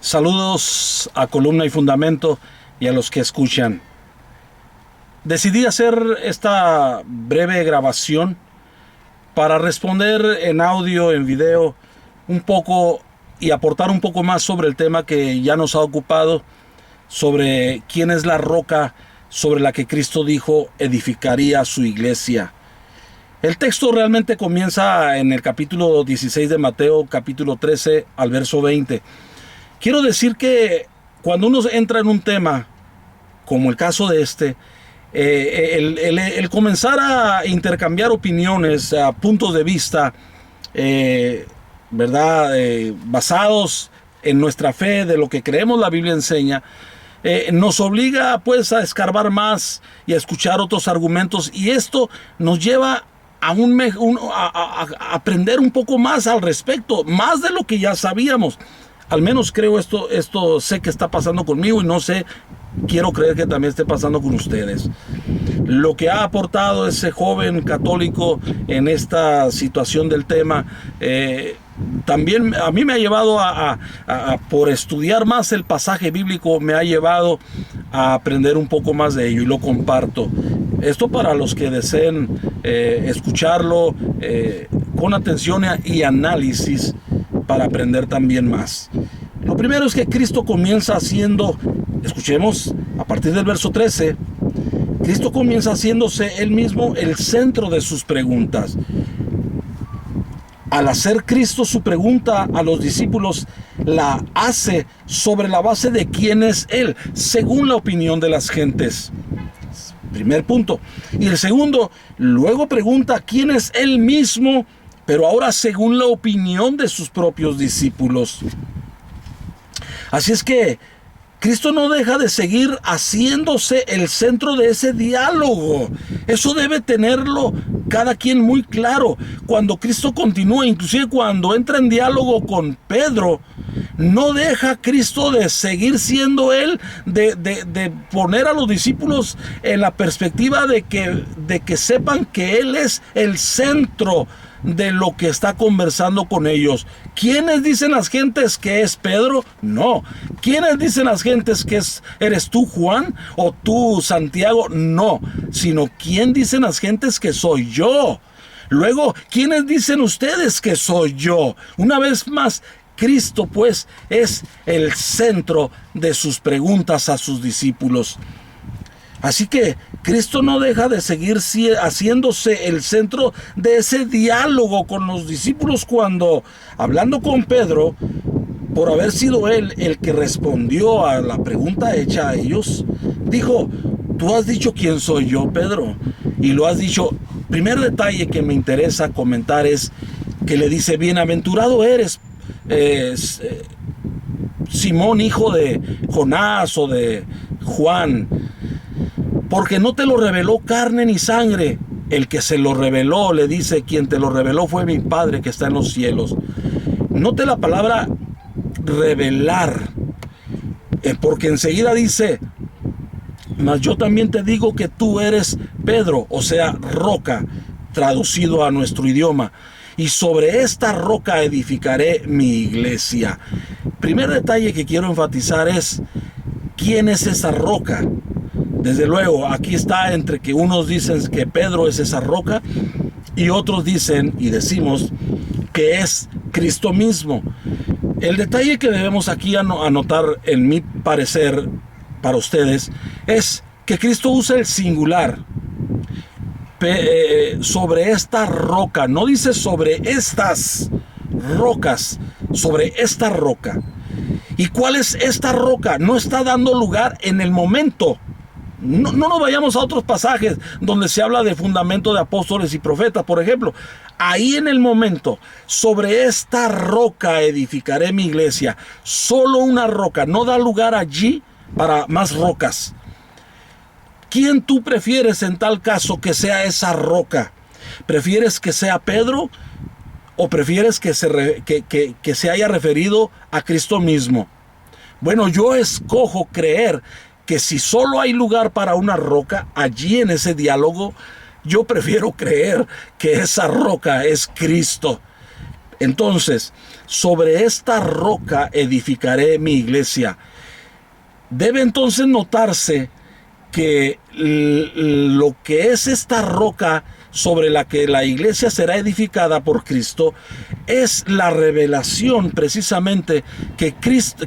Saludos a Columna y Fundamento y a los que escuchan. Decidí hacer esta breve grabación para responder en audio, en video, un poco y aportar un poco más sobre el tema que ya nos ha ocupado, sobre quién es la roca sobre la que Cristo dijo edificaría su iglesia. El texto realmente comienza en el capítulo 16 de Mateo, capítulo 13 al verso 20. Quiero decir que cuando uno entra en un tema, como el caso de este, el comenzar a intercambiar opiniones, puntos de vista, ¿verdad? Basados en nuestra fe, de lo que creemos la Biblia enseña, nos obliga pues a escarbar más y a escuchar otros argumentos, y esto nos lleva a aprender un poco más al respecto, más de lo que ya sabíamos. Al menos creo esto sé que está pasando conmigo, y no sé, quiero creer que también esté pasando con ustedes. Lo que ha aportado ese joven católico en esta situación del tema, también a mí me ha llevado por estudiar más el pasaje bíblico, me ha llevado a aprender un poco más de ello, y lo comparto. Esto para los que deseen escucharlo con atención y análisis, para aprender también más. Lo primero es que Cristo comienza haciendo, escuchemos a partir del verso 13, Cristo comienza haciéndose él mismo el centro de sus preguntas. Al hacer Cristo su pregunta a los discípulos, la hace sobre la base de quién es Él, según la opinión de las gentes. Primer punto. Y el segundo, luego pregunta quién es Él mismo, pero ahora según la opinión de sus propios discípulos. Así es que Cristo no deja de seguir haciéndose el centro de ese diálogo. Eso debe tenerlo cada quien muy claro. Cuando Cristo continúa, inclusive cuando entra en diálogo con Pedro, no deja Cristo de seguir siendo Él, de poner a los discípulos en la perspectiva de que sepan que Él es el centro de lo que está conversando con ellos. ¿Quiénes dicen las gentes que es Pedro? No. ¿Quiénes dicen las gentes que eres tú, Juan, o tú, Santiago? No. Sino ¿quién dicen las gentes que soy yo? Luego, ¿quiénes dicen ustedes que soy yo? Una vez más, Cristo pues es el centro de sus preguntas a sus discípulos. Así que Cristo no deja de seguir haciéndose el centro de ese diálogo con los discípulos, cuando, hablando con Pedro, por haber sido él el que respondió a la pregunta hecha a ellos, dijo: tú has dicho quién soy yo, Pedro, y lo has dicho. Primer detalle que me interesa comentar es que le dice: bienaventurado eres, Simón, hijo de Jonás o de Juan, porque no te lo reveló carne ni sangre. El que se lo reveló, le dice, quien te lo reveló fue mi Padre que está en los cielos. Note la palabra revelar, porque enseguida dice: mas yo también te digo que tú eres Pedro, o sea, roca, traducido a nuestro idioma, y sobre esta roca edificaré mi iglesia. Primer detalle que quiero enfatizar es: ¿quién es esa roca? Desde luego, aquí está entre que unos dicen que Pedro es esa roca y otros dicen y decimos que es Cristo mismo. El detalle que debemos aquí anotar, en mi parecer, para ustedes, es que Cristo usa el singular. Sobre esta roca, no dice sobre estas rocas, sobre esta roca. ¿Y cuál es esta roca? No está dando lugar en el momento. No nos vayamos a otros pasajes donde se habla de fundamento de apóstoles y profetas, por ejemplo. Ahí en el momento, sobre esta roca edificaré mi iglesia. Solo una roca, no da lugar allí para más rocas. ¿Quién tú prefieres en tal caso que sea esa roca? ¿Prefieres que sea Pedro o prefieres que se haya referido a Cristo mismo? Bueno, yo escojo creer que si solo hay lugar para una roca allí en ese diálogo, yo prefiero creer que esa roca es Cristo. Entonces, sobre esta roca edificaré mi iglesia. Debe entonces notarse que lo que es esta roca sobre la que la iglesia será edificada por Cristo es la revelación precisamente que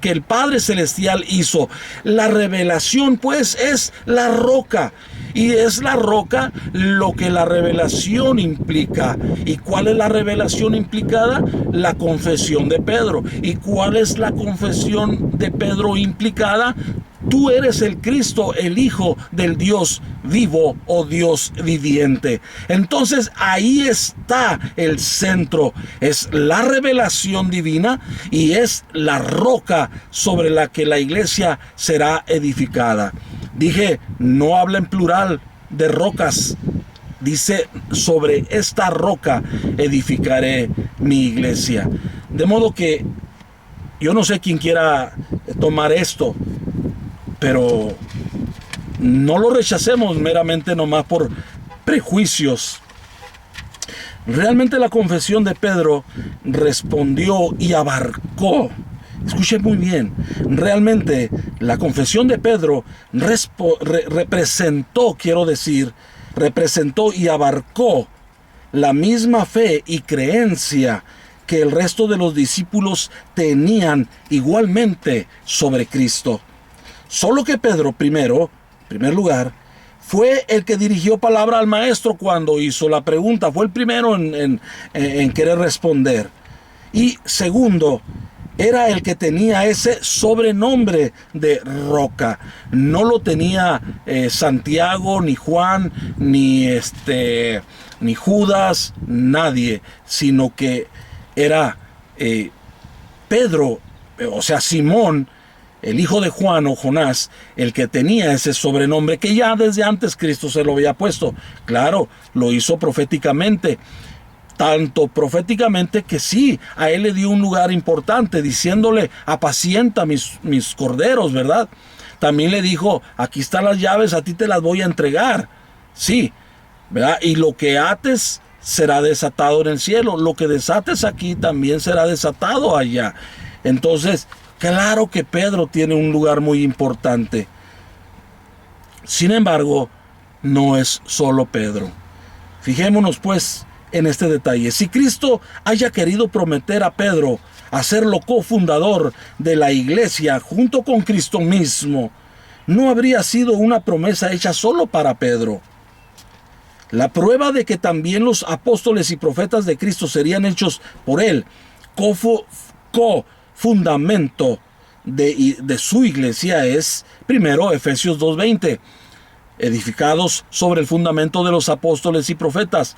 el Padre Celestial hizo. La revelación pues es la roca, y es la roca lo que la revelación implica. ¿Y cuál es la revelación implicada? La confesión de Pedro. ¿Y cuál es la confesión de Pedro implicada? Tú eres el Cristo, el Hijo del Dios vivo o Dios viviente. Entonces ahí está el centro. Es la revelación divina y es la roca sobre la que la iglesia será edificada. Dije, no habla en plural de rocas. Dice, sobre esta roca edificaré mi iglesia. De modo que yo no sé quién quiera tomar esto, pero no lo rechacemos meramente nomás por prejuicios. Realmente la confesión de Pedro respondió y abarcó. Escuchen muy bien, realmente la confesión de Pedro representó y abarcó la misma fe y creencia que el resto de los discípulos tenían igualmente sobre Cristo. Solo que Pedro, en primer lugar, fue el que dirigió palabra al maestro cuando hizo la pregunta. Fue el primero en querer responder. Y segundo, era el que tenía ese sobrenombre de roca. No lo tenía Santiago, ni Juan, ni Judas, nadie, sino que era Pedro, o sea, Simón, el hijo de Juan o Jonás, el que tenía ese sobrenombre que ya desde antes Cristo se lo había puesto. Claro, lo hizo proféticamente. Tanto proféticamente que sí, a él le dio un lugar importante, diciéndole, apacienta mis corderos, ¿verdad? También le dijo, aquí están las llaves, a ti te las voy a entregar. Sí, ¿verdad? Y lo que ates será desatado en el cielo. Lo que desates aquí también será desatado allá. Entonces, claro que Pedro tiene un lugar muy importante. Sin embargo, no es solo Pedro. Fijémonos pues en este detalle. Si Cristo haya querido prometer a Pedro hacerlo cofundador de la iglesia junto con Cristo mismo, no habría sido una promesa hecha solo para Pedro. La prueba de que también los apóstoles y profetas de Cristo serían hechos por él, fundamento de su iglesia, es primero Efesios 2:20, edificados sobre el fundamento de los apóstoles y profetas,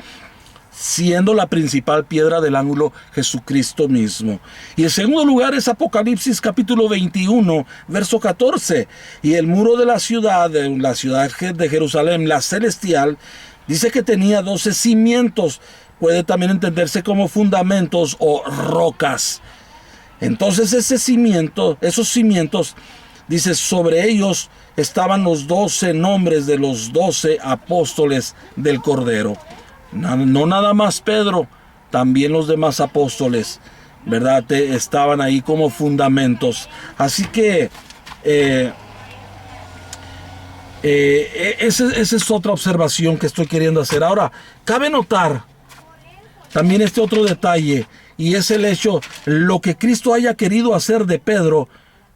siendo la principal piedra del ángulo Jesucristo mismo. Y en segundo lugar es Apocalipsis capítulo 21, verso 14. Y el muro de la ciudad de Jerusalén, la celestial, dice que tenía 12 cimientos. Puede también entenderse como fundamentos o rocas. Entonces esos cimientos, dice, sobre ellos estaban los 12 nombres de los 12 apóstoles del Cordero. No nada más Pedro, también los demás apóstoles, ¿verdad? Estaban ahí como fundamentos. Así que esa es otra observación que estoy queriendo hacer. Ahora, cabe notar también este otro detalle, y es el hecho, lo que Cristo haya querido hacer de Pedro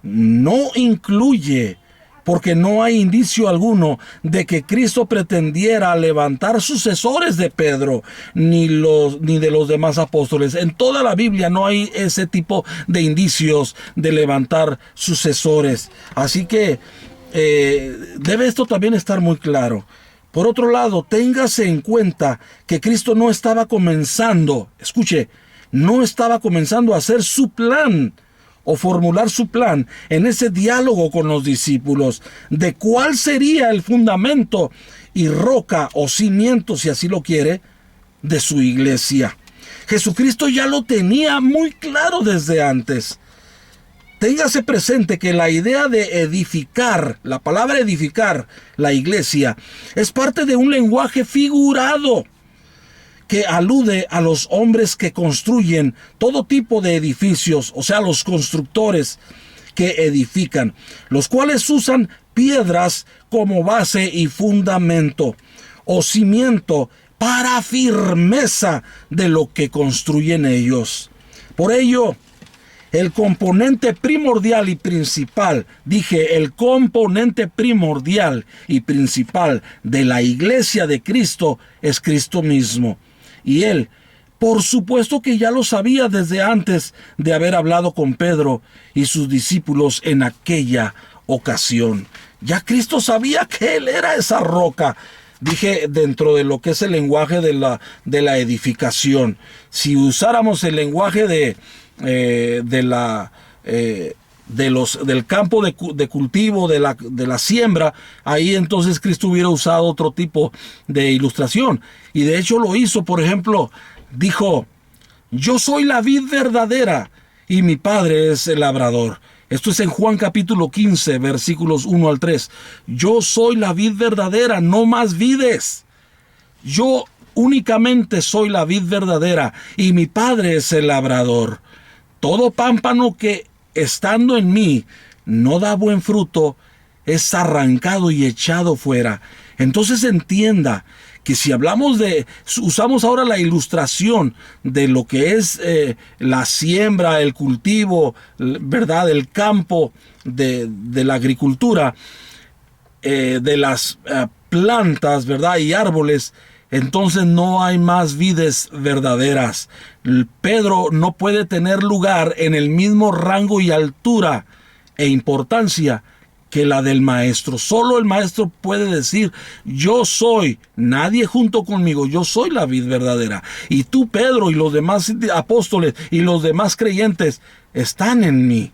no incluye, porque no hay indicio alguno de que Cristo pretendiera levantar sucesores de Pedro, ni de los demás apóstoles. En toda la Biblia no hay ese tipo de indicios de levantar sucesores. Así que debe esto también estar muy claro. Por otro lado, téngase en cuenta que Cristo no estaba comenzando, no estaba comenzando a hacer su plan o formular su plan en ese diálogo con los discípulos de cuál sería el fundamento y roca o cimiento, si así lo quiere, de su iglesia. Jesucristo ya lo tenía muy claro desde antes. Téngase presente que la idea de edificar, la palabra edificar la iglesia, es parte de un lenguaje figurado que alude a los hombres que construyen todo tipo de edificios, o sea, los constructores que edifican, los cuales usan piedras como base y fundamento o cimiento para firmeza de lo que construyen ellos. Por ello, el componente primordial y principal, el componente primordial y principal de la iglesia de Cristo es Cristo mismo. Y Él, por supuesto que ya lo sabía desde antes de haber hablado con Pedro y sus discípulos en aquella ocasión. Ya Cristo sabía que Él era esa roca. Dentro de lo que es el lenguaje de la edificación. Si usáramos el lenguaje del campo de cultivo, de la siembra, ahí entonces Cristo hubiera usado otro tipo de ilustración. Y de hecho lo hizo. Por ejemplo, dijo: yo soy la vid verdadera y mi Padre es el labrador. Esto es en Juan capítulo 15, versículos 1 al 3. Yo soy la vid verdadera, no más vides. Yo únicamente soy la vid verdadera y mi Padre es el labrador. Todo pámpano que estando en mí no da buen fruto es arrancado y echado fuera. Entonces entienda que si usamos ahora la ilustración de lo que es la siembra, el cultivo, ¿verdad? El campo de la agricultura, de las plantas, ¿verdad? Y árboles, entonces no hay más vides verdaderas. Pedro no puede tener lugar en el mismo rango y altura e importancia que la del maestro. Solo el maestro puede decir: yo soy, nadie junto conmigo, yo soy la vid verdadera. Y tú, Pedro, y los demás apóstoles y los demás creyentes están en mí.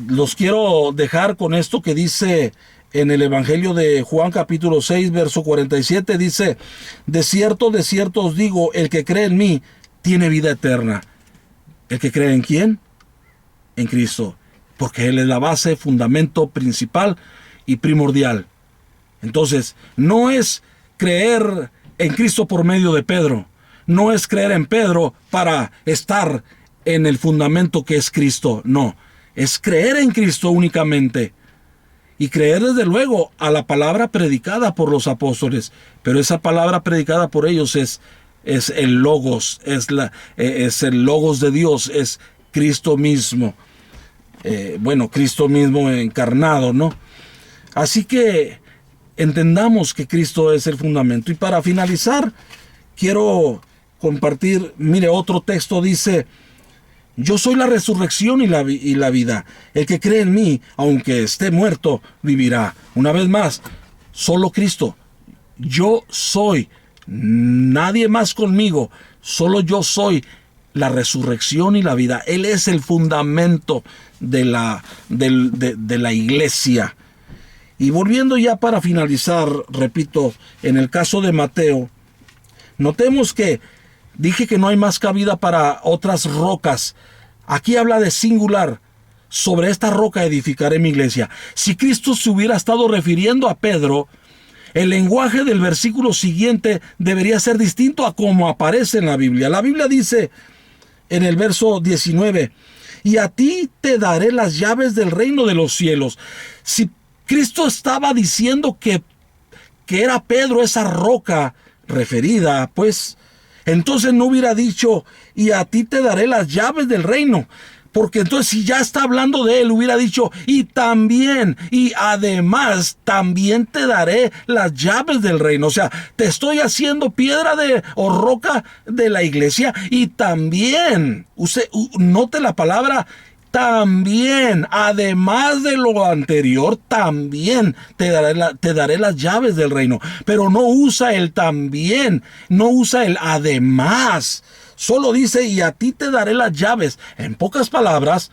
Los quiero dejar con esto que dice en el Evangelio de Juan capítulo 6, verso 47, dice: de cierto os digo, el que cree en mí tiene vida eterna. ¿El que cree en quién? En Cristo. Porque Él es la base, fundamento principal y primordial. Entonces, no es creer en Cristo por medio de Pedro. No es creer en Pedro para estar en el fundamento que es Cristo. No, es creer en Cristo únicamente. Y creer desde luego a la palabra predicada por los apóstoles. Pero esa palabra predicada por ellos es el Logos, es el Logos de Dios, es Cristo mismo. Cristo mismo encarnado, ¿no? Así que entendamos que Cristo es el fundamento. Y para finalizar, quiero compartir, mire, otro texto dice: yo soy la resurrección y la vida. El que cree en mí, aunque esté muerto, vivirá. Una vez más, solo Cristo. Yo soy, nadie más conmigo, solo yo soy la resurrección y la vida. Él es el fundamento de la iglesia. Y volviendo ya para finalizar, repito, en el caso de Mateo, notemos que dije que no hay más cabida para otras rocas. Aquí habla de singular. Sobre esta roca edificaré mi iglesia. Si Cristo se hubiera estado refiriendo a Pedro, el lenguaje del versículo siguiente debería ser distinto a como aparece en la Biblia. La Biblia dice en el verso 19: y a ti te daré las llaves del reino de los cielos. Si Cristo estaba diciendo que era Pedro esa roca referida, pues entonces no hubiera dicho: y a ti te daré las llaves del reino. Porque entonces, si ya está hablando de él, hubiera dicho: y también, y además, también te daré las llaves del reino. O sea, te estoy haciendo piedra o roca de la iglesia, y también, note la palabra también, además de lo anterior, también te daré las llaves del reino. Pero no usa el también, no usa el además. Solo dice: y a ti te daré las llaves. En pocas palabras,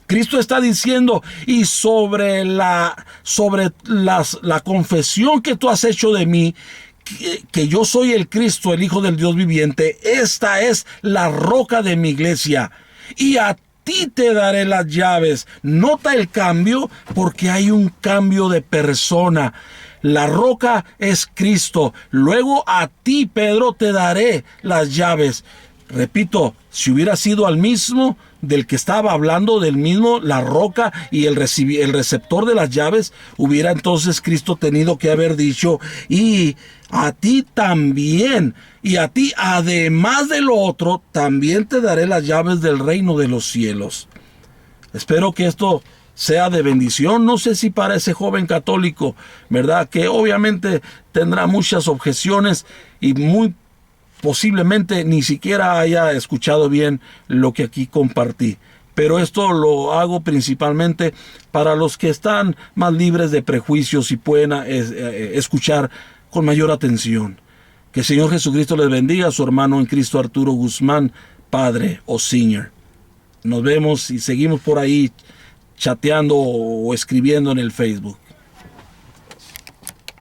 Cristo está diciendo: y sobre la confesión que tú has hecho de mí, que yo soy el Cristo, el Hijo del Dios viviente, esta es la roca de mi iglesia. Y a ti te daré las llaves. Nota el cambio, porque hay un cambio de persona. La roca es Cristo. Luego a ti, Pedro, te daré las llaves. Repito, si hubiera sido al mismo del que estaba hablando, del mismo, la roca y el receptor de las llaves, hubiera entonces Cristo tenido que haber dicho, y a ti también, y a ti además de lo otro, también te daré las llaves del reino de los cielos. Espero que esto sea de bendición. No sé si para ese joven católico, ¿verdad?, que obviamente tendrá muchas objeciones y muy posiblemente ni siquiera haya escuchado bien lo que aquí compartí. Pero esto lo hago principalmente para los que están más libres de prejuicios y pueden escuchar con mayor atención. Que el Señor Jesucristo les bendiga. Su hermano en Cristo, Arturo Guzmán, padre o senior. Nos vemos y seguimos por ahí chateando o escribiendo en el Facebook.